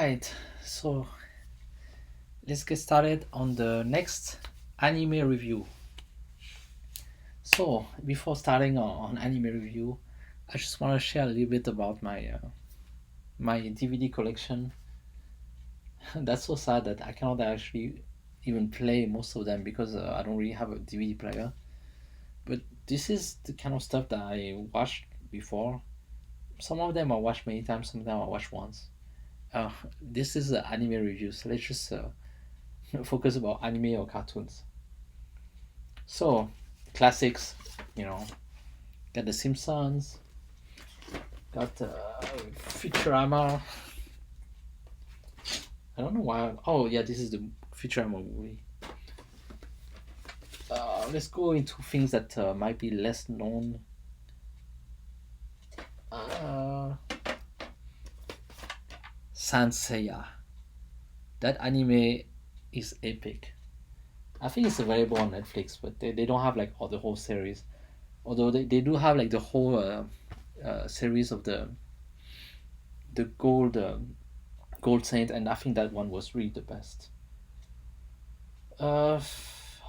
right, so let's get started on the next anime review. So, before starting on anime review, I just want to share a little bit about my DVD collection. That's so sad that I cannot actually even play most of them because I don't really have a DVD player. But this is the kind of stuff that I watched before. Some of them I watched many times, some of them I watched once. Uh, this is an anime review, so let's just focus about anime or cartoons. So, classics, you know, got The Simpsons, got Futurama. I don't know why. Oh, yeah, this is the Futurama movie. Let's go into things that might be less known. Uh, Sanseiya. That anime is epic. I think it's available on Netflix, but they don't have like all the whole series. Although they do have like the whole series of the Gold Saint, and I think that one was really the best. Uh,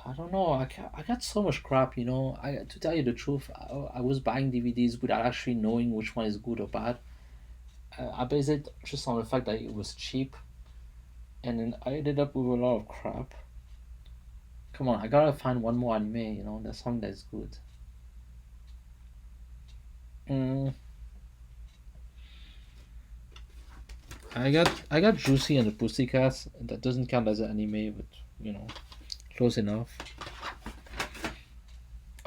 I don't know. I got so much crap, you know. To tell you the truth, I was buying DVDs without actually knowing which one is good or bad. I based it just on the fact that it was cheap, and then I ended up with a lot of crap. Come on, I gotta find one more anime, you know, that song that's good. Mm, I got Juicy and the Pussycats. That doesn't count as an anime, but you know, close enough.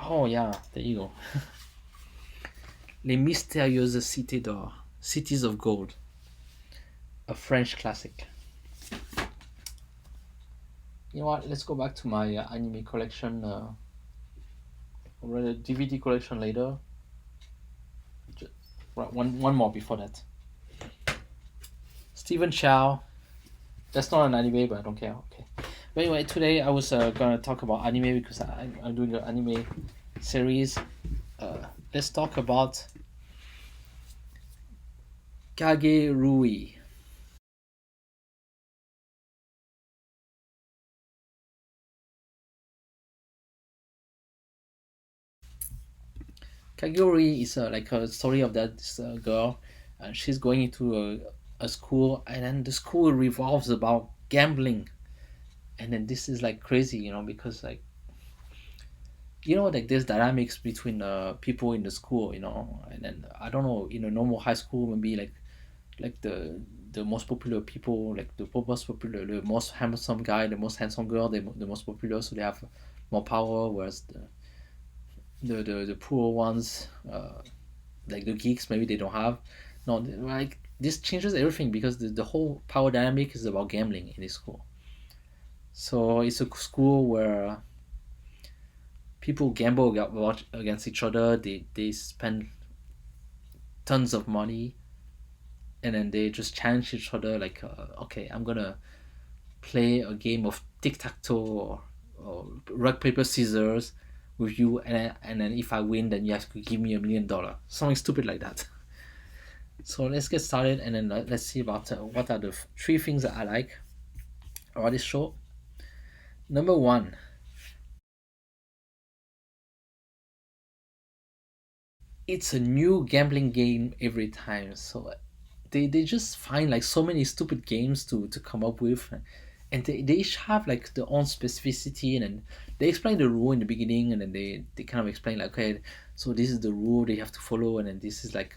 Oh yeah, there you go. Les Mystérieuses Cités d'Or, Cities of Gold, a French classic. You know what? Let's go back to my anime collection, or a DVD collection later. Just, right, one more before that. Stephen Chow. That's not an anime, but I don't care. Okay. But anyway, today I was gonna talk about anime because I'm doing an anime series. Let's talk about Kakegurui. Kakegurui is like a story of that this, girl, and she's going into a school, and then the school revolves about gambling, and then this is like crazy, you know, because like like there's dynamics between people in the school, you know, and then I don't know, in a normal high school, maybe like the most popular people, like most popular, the most handsome guy, the most handsome girl, the most popular, so they have more power, whereas the poor ones, like the geeks, maybe they don't have. No, like this changes everything because the whole power dynamic is about gambling in this school. So it's a school where people gamble against each other. They spend tons of money, and then they just challenge each other. Like, okay, I'm gonna play a game of tic tac toe or rock paper scissors with you, and then if I win, then you have to give me $1 million. Something stupid like that. So let's get started, and then let's see about what are the three things that I like about this show. Number one, it's a new gambling game every time. So they just find like so many stupid games to come up with, and they each have like their own specificity, and then they explain the rule in the beginning, and then they kind of explain like, okay, so this is the rule they have to follow, and then this is like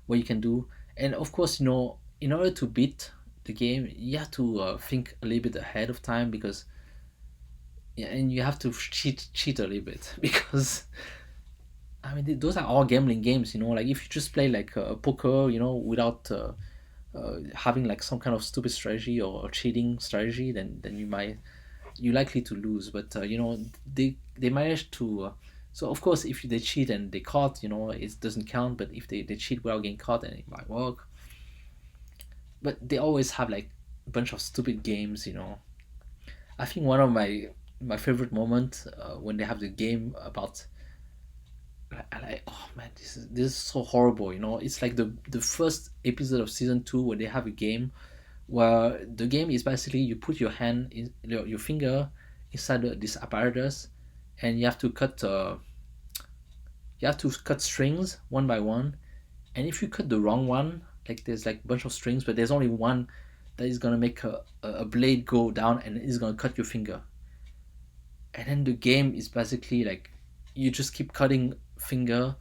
what you can do. And of course, you know, in order to beat the game, you have to think a little bit ahead of time, because yeah, and you have to cheat a little bit because I mean those are all gambling games, you know. Like if you just play like poker, you know, without having like some kind of stupid strategy or cheating strategy, then you likely to lose. But you know, they managed to. So of course, if they cheat and they caught, you know, it doesn't count. But if they cheat without getting caught, then it might work. But they always have like a bunch of stupid games, you know. I think one of my favorite moment when they have the game about like, oh man, this is so horrible, you know. It's like the first episode of season 2 where they have a game where the game is basically you put your hand in your finger inside this apparatus, and you have to cut strings one by one. And if you cut the wrong one, like there's like a bunch of strings, but there's only one that is gonna make a blade go down and it's gonna cut your finger. And then the game is basically like you just keep cutting finger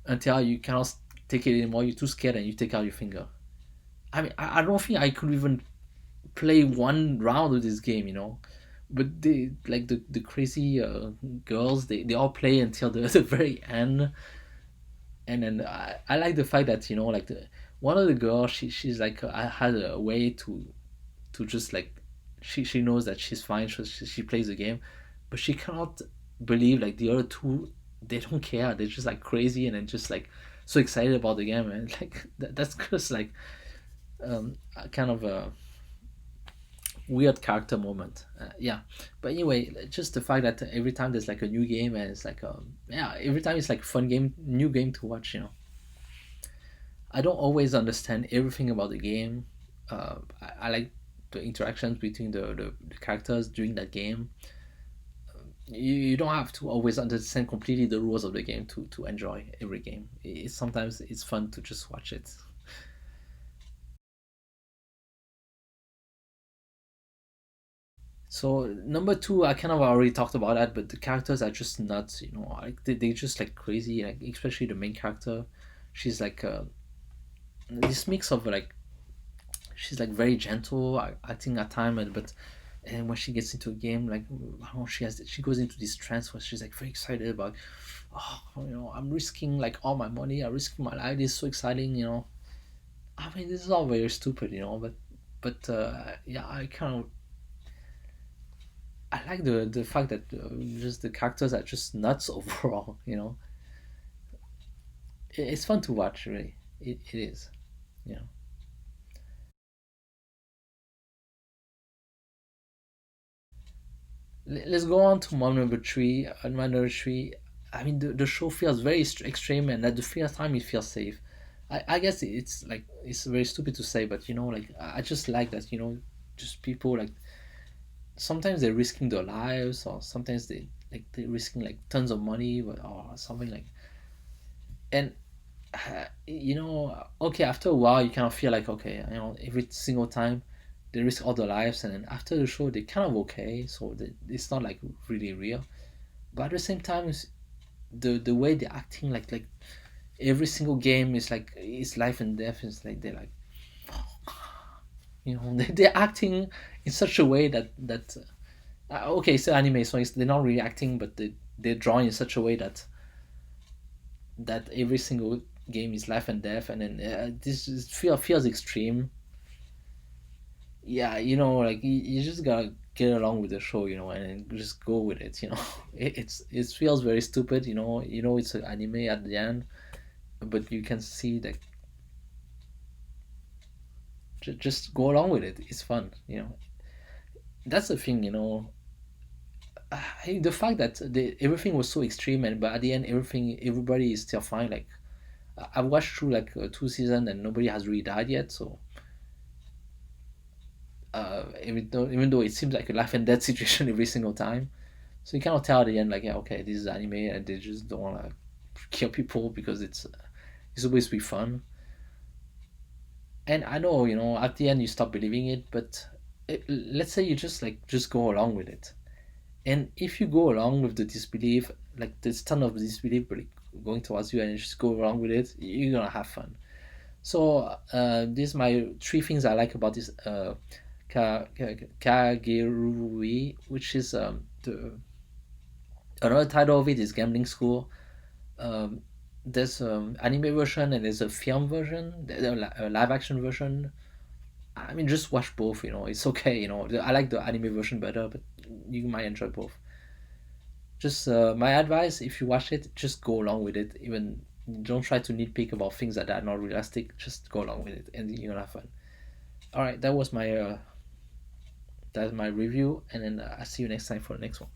until you cannot take it anymore. You're too scared and you take out your finger. I mean, I don't think I could even play one round of this game, But they like the crazy girls. They all play until the very end, and then I like the fact that like one of the girls she's like I had a way to just like she knows that she's fine. She plays the game, but she cannot believe like the other two. They don't care. They're just like crazy and then just like so excited about the game, and like that's just like a kind of a weird character moment. Yeah, but anyway, just the fact that every time there's like a new game and it's like yeah, every time it's like fun game, new game to watch. I don't always understand everything about the game. I like the interactions between the characters during that game. You don't have to always understand completely the rules of the game to enjoy every game. Sometimes it's fun to just watch it. So number two, I kind of already talked about that, but the characters are just nuts. Like they just like crazy. Like especially the main character, she's like this mix of like she's like very gentle, I think at time, but and when she gets into a game, like she goes into this trance where she's like very excited about, oh, I'm risking like all my money, I'm risking my life. This is so exciting. I mean, this is all very stupid, but yeah, I like the fact that just the characters are just nuts overall. It's fun to watch, really. It is. You know. Let's go on to my number three. My number three, I mean, the show feels very extreme, and at the first time it feels safe. I guess it's like it's very stupid to say, but like I just like that. Just people like sometimes they're risking their lives, or sometimes they're risking like tons of money, or something like. And okay, after a while you kind of feel like okay, every single time they risk all their lives, and then after the show they're kind of okay, so it's not like really real. But at the same time, the way they're acting, like every single game is like it's life and death. It's like they're like they're acting in such a way that okay, so anime, so they're not really acting, but they're drawing in such a way that every single game is life and death, and then this feels extreme. Yeah, like you just gotta get along with the show, and then just go with it. It feels very stupid. It's an anime at the end, but you can see that just go along with it. It's fun. That's the thing. The fact that everything was so extreme, and but at the end everybody is still fine. Like I've watched through like two seasons and nobody has really died yet, so even though it seems like a life and death situation every single time. So you cannot tell at the end, like, yeah, okay, this is anime, and they just don't want to kill people because it's supposed to be fun. And I know, at the end you stop believing it, but let's say you just go along with it. And if you go along with the disbelief, like there's ton of disbelief like, going towards you, and you just go along with it, you're gonna have fun. So these my three things I like about this Kakegurui, which is the another title of it is Gambling School. Um, there's anime version and there's a film version, a live action version. I mean, just watch both. It's okay. I like the anime version better, but you might enjoy both. Just my advice: if you watch it, just go along with it. Even don't try to nitpick about things that are not realistic. Just go along with it, and you're gonna have fun. All right, that's my review, and then I'll see you next time for the next one.